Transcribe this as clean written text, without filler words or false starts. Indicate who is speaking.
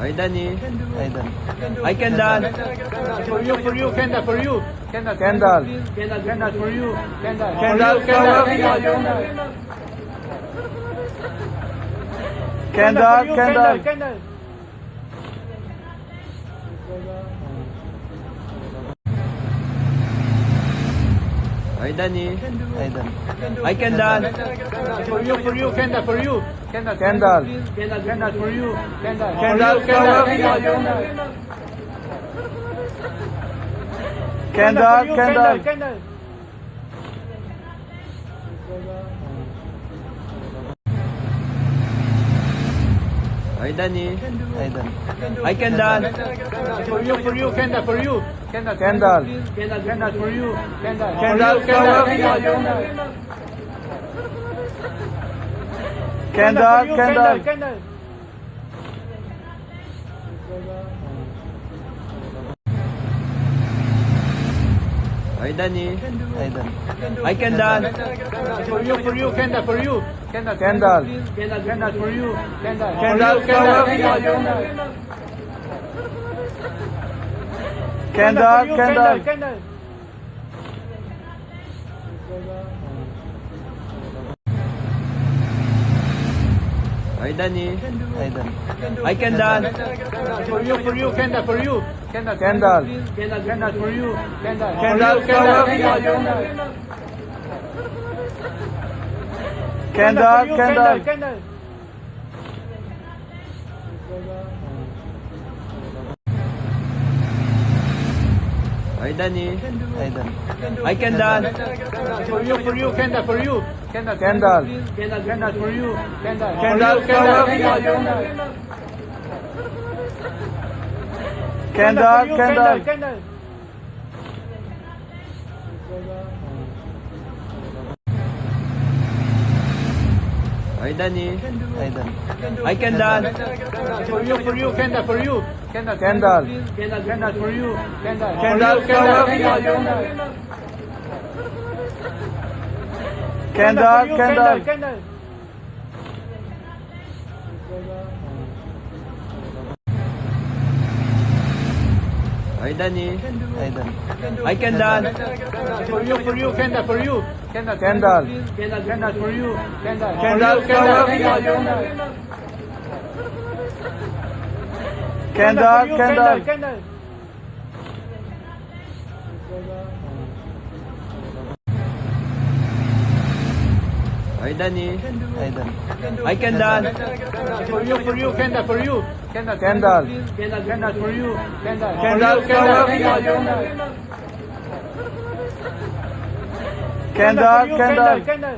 Speaker 1: Hi, Danny.
Speaker 2: Hi, Dan.
Speaker 1: Hi, Kendall.
Speaker 3: For you, Kendall, for you.
Speaker 2: Kendall.
Speaker 3: Kendall, for you. Kendall.
Speaker 2: Kendall.
Speaker 3: Kendall.
Speaker 1: Hi, Danny.
Speaker 2: Hi, Dan.
Speaker 1: Hi, Kendall.
Speaker 3: For you, Kendall, for you.
Speaker 2: Kendall.
Speaker 3: Kendall, for you. Kendall.
Speaker 2: Kendall.
Speaker 1: Hi, Danny.
Speaker 2: Hi, Dan.
Speaker 1: Hi, Kendall.
Speaker 3: For you, Kendall, for you.
Speaker 2: Kendall.
Speaker 3: Kendall, for you. Kendall.
Speaker 2: Kendall.
Speaker 1: Hi, Danny.
Speaker 2: Hi, Dan.
Speaker 1: Hi, Kendall.
Speaker 3: For you, Kendall, for you.
Speaker 2: Kendall.
Speaker 3: Kendall, for you. Kendall.
Speaker 2: Kendall.
Speaker 1: Hi, Danny.
Speaker 2: Hi, Dan.
Speaker 1: Hi, Kendall.
Speaker 3: For you, Kendall, for you.
Speaker 2: Kendall.
Speaker 3: Kendall, for you.
Speaker 2: Kendall.
Speaker 1: Hi, Danny.
Speaker 2: Hi, Dan.
Speaker 1: Hi, Kendall.
Speaker 3: For you, Kendall, for you.
Speaker 2: Kendall.
Speaker 3: Kendall, for you.
Speaker 2: Kendall.
Speaker 1: Hi, Danny.
Speaker 2: Hi, Dan.
Speaker 1: Hi, Kendall.
Speaker 3: For you, Kendall, for you.
Speaker 2: Kendall.
Speaker 3: Kendall, for you.
Speaker 2: Kendall.
Speaker 1: Hi, Danny.
Speaker 2: Hi, Dan.
Speaker 1: Hi, Kendall.
Speaker 3: For you, Kendall, for you.
Speaker 2: Kendall.
Speaker 3: Kendall, for you.
Speaker 2: Kendall.
Speaker 1: Hi, Danny.
Speaker 2: Hi, Dan.
Speaker 1: Hi, Kendall.
Speaker 3: For you, Kendall, for you.
Speaker 2: Kendall.
Speaker 3: Kendall, for you.
Speaker 2: Kendall.